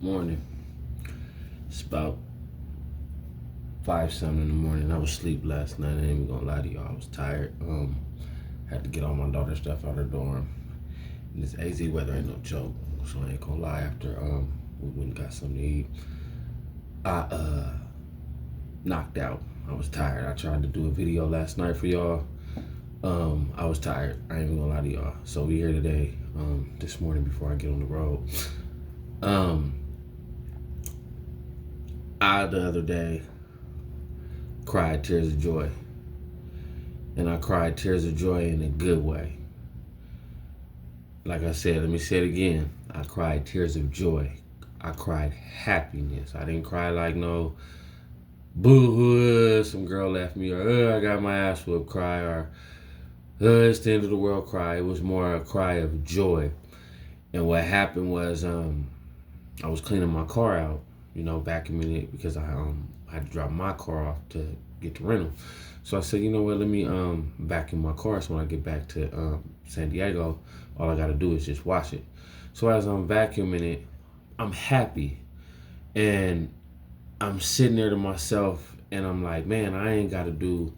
morning. It's about 5 something in the morning. I was asleep last night. I ain't even gonna lie to y'all. I was tired. Had to get all my daughter's stuff out of her dorm. And this AZ weather ain't no joke. So I ain't gonna lie. After we went and got something to eat, I knocked out. I was tired. I tried to do a video last night for y'all. I was tired. I ain't even gonna lie to y'all. So we here today. This morning before I get on the road. I the other day cried tears of joy. And I cried tears of joy in a good way. Like I said, let me say it again. I cried tears of joy. I cried happiness. I didn't cry like no boo-hoo, some girl left me, or I got my ass whooped cry, or it's the end of the world cry. It was more a cry of joy. And what happened was I was cleaning my car out, vacuuming it because I had to drop my car off to get the rental. So I said, you know what, let me vacuum my car so when I get back to San Diego, all I gotta do is just wash it. So as I'm vacuuming it, I'm happy. And I'm sitting there to myself and I'm like, man, I ain't gotta do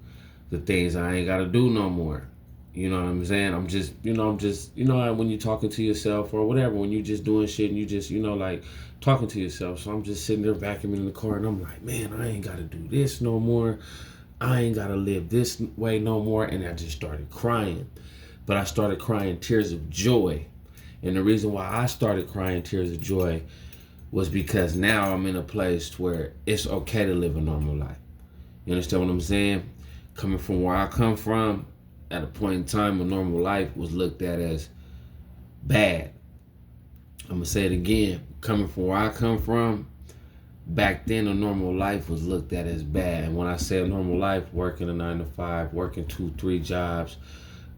the things I ain't gotta do no more. You know what I'm saying? I'm just, when you're talking to yourself or whatever, when you just doing shit and you just, like talking to yourself. So I'm just sitting there vacuuming in the car and I'm like, man, I ain't got to do this no more. I ain't got to live this way no more. And I just started crying. But I started crying tears of joy. And the reason why I started crying tears of joy was because now I'm in a place where it's okay to live a normal life. You understand what I'm saying? Coming from where I come from, at a point in time, a normal life was looked at as bad. I'm gonna say it again. Coming from where I come from, back then a normal life was looked at as bad. And when I say a normal life, working a 9 to 5, working 2-3 jobs,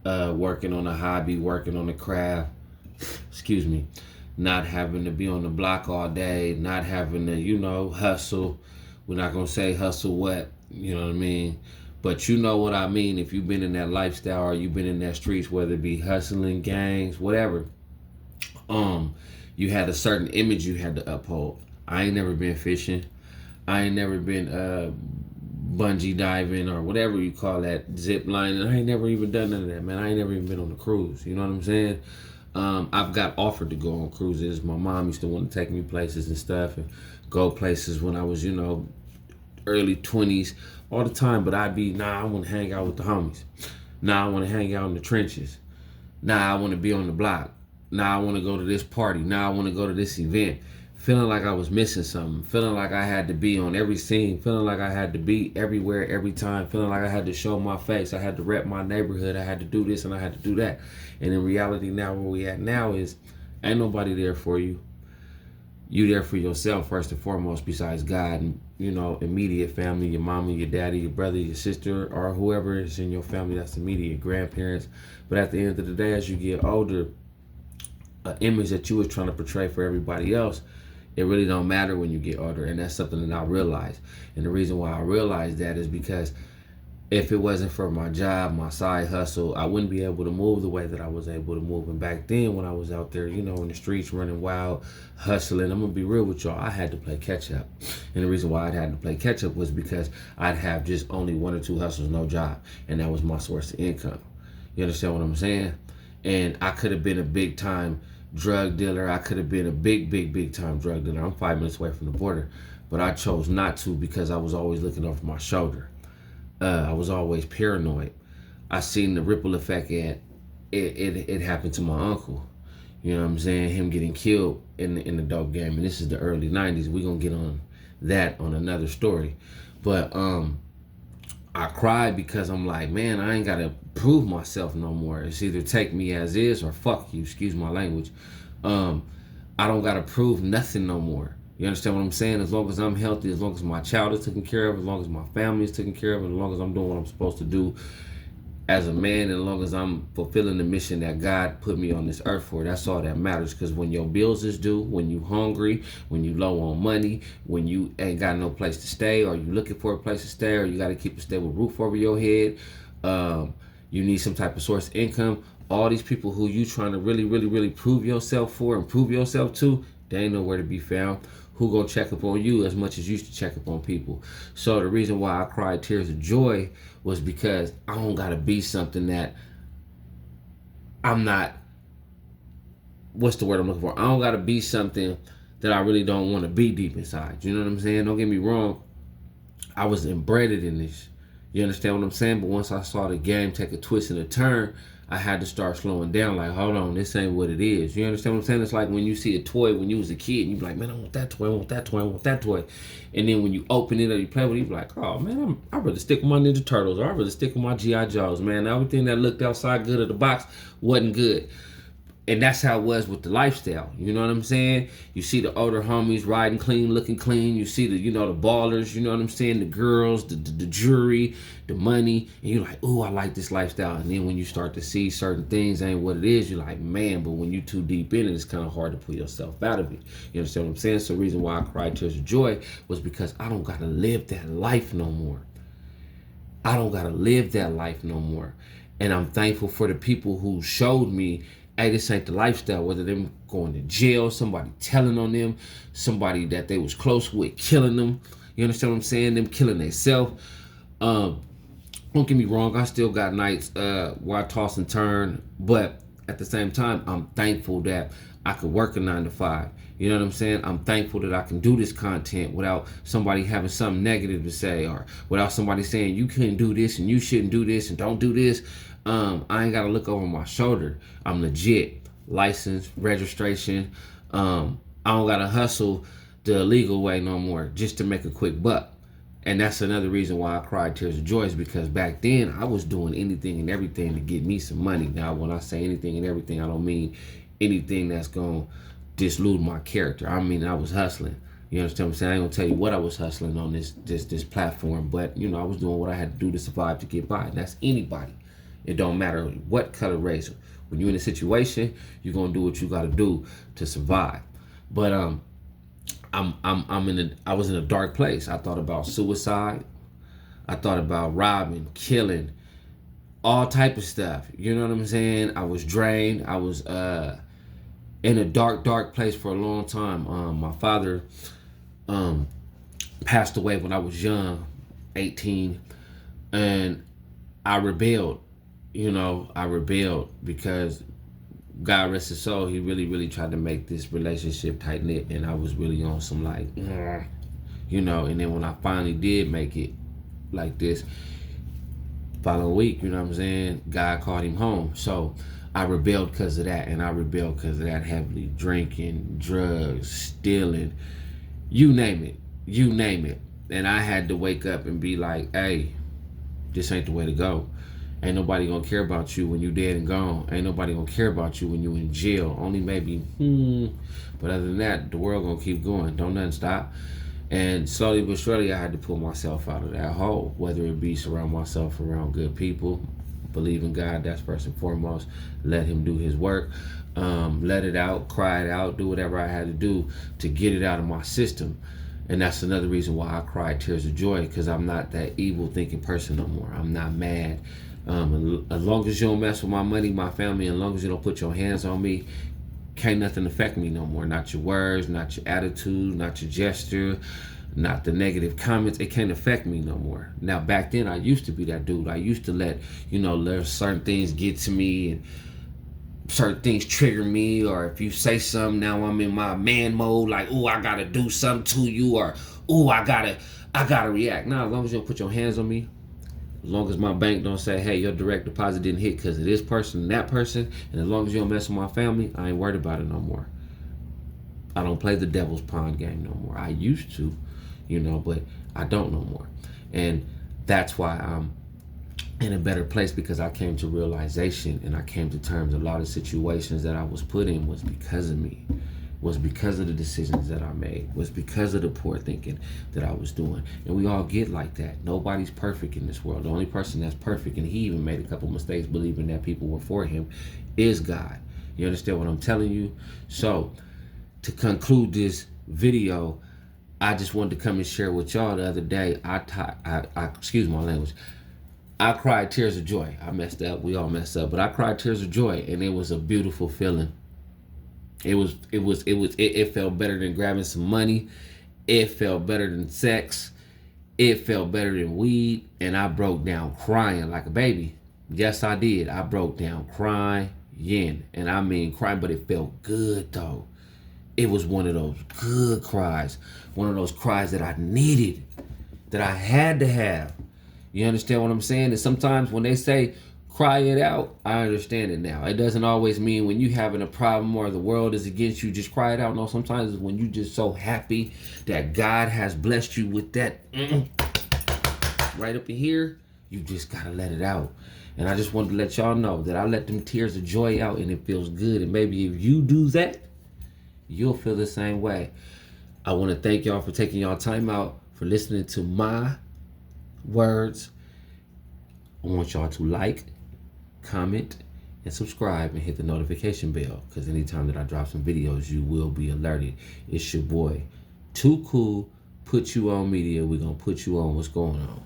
working on a hobby, working on a craft, not having to be on the block all day, not having to, hustle. We're not gonna say hustle what, you know what I mean? But you know what I mean if you've been in that lifestyle or you've been in that streets, whether it be hustling, gangs, whatever. You had a certain image you had to uphold. I ain't never been fishing. I ain't never been bungee diving or whatever you call that, zip lining. I ain't never even done none of that, man. I ain't never even been on a cruise. You know what I'm saying? I've got offered to go on cruises. My mom used to want to take me places and stuff and go places when I was, early 20s all the time, but I'd be, I want to hang out with the homies. I want to hang out in the trenches. I want to be on the block. I want to go to this party. I want to go to this event. Feeling like I was missing something. Feeling like I had to be on every scene. Feeling like I had to be everywhere, every time. Feeling like I had to show my face. I had to rep my neighborhood. I had to do this and I had to do that. And in reality now, where we at now is, ain't nobody there for you. You there for yourself first and foremost, besides God and, immediate family, your mama, your daddy, your brother, your sister, or whoever is in your family that's immediate, grandparents. But at the end of the day, as you get older, an image that you was trying to portray for everybody else, it really don't matter when you get older. And that's something that I realized. And the reason why I realized that is because if it wasn't for my job, my side hustle, I wouldn't be able to move the way that I was able to move. And back then when I was out there, in the streets running wild, hustling, I'm going to be real with y'all, I had to play catch up. And the reason why I had to play catch up was because I'd have just only 1 or 2 hustles, no job. And that was my source of income. You understand what I'm saying? And I could have been a big time drug dealer. I could have been a big time drug dealer. I'm 5 minutes away from the border. But I chose not to because I was always looking over my shoulder. I was always paranoid. I seen the ripple effect it happened to my uncle. You know what I'm saying? Him getting killed in the dope game. And this is the early 90s. We're going to get on that on another story. But I cried because I'm like, man, I ain't got to prove myself no more. It's either take me as is or fuck you, excuse my language. I don't got to prove nothing no more. You understand what I'm saying? As long as I'm healthy, as long as my child is taken care of, as long as my family is taken care of, and as long as I'm doing what I'm supposed to do as a man, and as long as I'm fulfilling the mission that God put me on this earth for, that's all that matters. Because when your bills is due, when you hungry, when you low on money, when you ain't got no place to stay, or you looking for a place to stay, or you got to keep a stable roof over your head, you need some type of source of income, all these people who you trying to really prove yourself for and prove yourself to, They ain't nowhere to be found. Who gonna check up on you as much as you used to check up on people? So the reason why I cried tears of joy was because I don't gotta be something that I'm not. What's the word I'm looking for? I don't gotta be something that I really don't want to be deep inside. You know what I'm saying? Don't get me wrong. I was embedded in this. You understand what I'm saying? But once I saw the game take a twist and a turn, I had to start slowing down. Like, hold on, this ain't what it is. You understand what I'm saying? It's like when you see a toy when you was a kid, and you be like, man, I want that toy, I want that toy, I want that toy. And then when you open it or you play with it, you be like, oh man, I'd rather stick with my Ninja Turtles, or I'd rather stick with my G.I. Joes, man. Everything that looked outside good of the box wasn't good. And that's how it was with the lifestyle. You know what I'm saying? You see the older homies riding clean, looking clean. You see the, the ballers, you know what I'm saying? The girls, the jewelry, the money. And you're like, ooh, I like this lifestyle. And then when you start to see certain things ain't what it is, you're like, man, but when you too deep in it, it's kind of hard to pull yourself out of it. You understand what I'm saying? So the reason why I cried tears of joy was because I don't got to live that life no more. I don't got to live that life no more. And I'm thankful for the people who showed me, hey, this ain't the lifestyle, whether them going to jail, somebody telling on them, somebody that they was close with killing them. You understand what I'm saying? Them killing themselves. Don't get me wrong, I still got nights where I toss and turn, but at the same time, I'm thankful that I could work a 9 to 5. You know what I'm saying? I'm thankful that I can do this content without somebody having something negative to say, or without somebody saying you couldn't do this and you shouldn't do this and don't do this. I ain't got to look over my shoulder. I'm legit, license, registration. I don't got to hustle the illegal way no more just to make a quick buck. And that's another reason why I cried tears of joy, is because back then I was doing anything and everything to get me some money. Now, when I say anything and everything, I don't mean anything that's going to dislude my character. I mean, I was hustling. You understand what I'm saying? I ain't gonna tell you what I was hustling on this platform, but I was doing what I had to do to survive, to get by. And that's anybody. It don't matter what color, race. When you're in a situation, you're gonna do what you gotta do to survive. But I was in a dark place. I thought about suicide. I thought about robbing, killing, all type of stuff. You know what I'm saying? I was drained. I was in a dark place for a long time. My father passed away when I was young, 18, and I rebelled. I rebelled because God rest his soul, he really tried to make this relationship tight knit, and I was really on some like, and then when I finally did make it like this, following week, you know what I'm saying, God called him home. So I rebelled because of that, and I rebelled because of that heavily. Drinking, drugs, stealing, you name it. And I had to wake up and be like, hey, this ain't the way to go. Ain't nobody gonna care about you when you dead and gone. Ain't nobody gonna care about you when you in jail. Only maybe, but other than that, the world gonna keep going. Don't nothing stop. And slowly but surely, I had to pull myself out of that hole. Whether it be surround myself around good people, believe in God, that's first and foremost. Let him do his work. Let it out, cry it out, do whatever I had to do to get it out of my system. And that's another reason why I cried tears of joy, because I'm not that evil thinking person no more. I'm not mad. As long as you don't mess with my money, my family, as long as you don't put your hands on me, can't nothing affect me no more. Not your words, not your attitude, not your gesture, not the negative comments. It can't affect me no more. Now, back then, I used to be that dude. I used to let certain things get to me, and certain things trigger me, or if you say something, now I'm in my man mode, like, ooh, I gotta do something to you, or ooh, I gotta react. Now, as long as you don't put your hands on me, as long as my bank don't say, hey, your direct deposit didn't hit because of this person and that person, and as long as you don't mess with my family, I ain't worried about it no more. I don't play the devil's pawn game no more. I used to, but I don't no more. And that's why I'm in a better place, because I came to realization and I came to terms a lot of situations that I was put in was because of me, was because of the decisions that I made, was because of the poor thinking that I was doing. And we all get like that. Nobody's perfect in this world. The only person that's perfect, and he even made a couple mistakes believing that people were for him, is God. You understand what I'm telling you? So to conclude this video, I just wanted to come and share with y'all the other day. I excuse my language. I cried tears of joy. I messed up. We all messed up. But I cried tears of joy, and it was a beautiful feeling. It felt better than grabbing some money. It felt better than sex. It felt better than weed. And I broke down crying like a baby. Yes, I did. I broke down crying. And I mean crying, but it felt good though. It was one of those good cries. One of those cries that I needed, that I had to have. You understand what I'm saying? And sometimes when they say cry it out, I understand it now. It doesn't always mean when you having a problem or the world is against you, just cry it out. No, sometimes it's when you just so happy that God has blessed you with that right up in here, you just gotta let it out. And I just wanted to let y'all know that I let them tears of joy out and it feels good. And maybe if you do that, you'll feel the same way. I want to thank y'all for taking y'all time out for listening to my words. I want y'all to like, comment, and subscribe and hit the notification bell, because anytime that I drop some videos, you will be alerted. It's your boy, Too Cool, Put You On Media. We're going to put you on what's going on.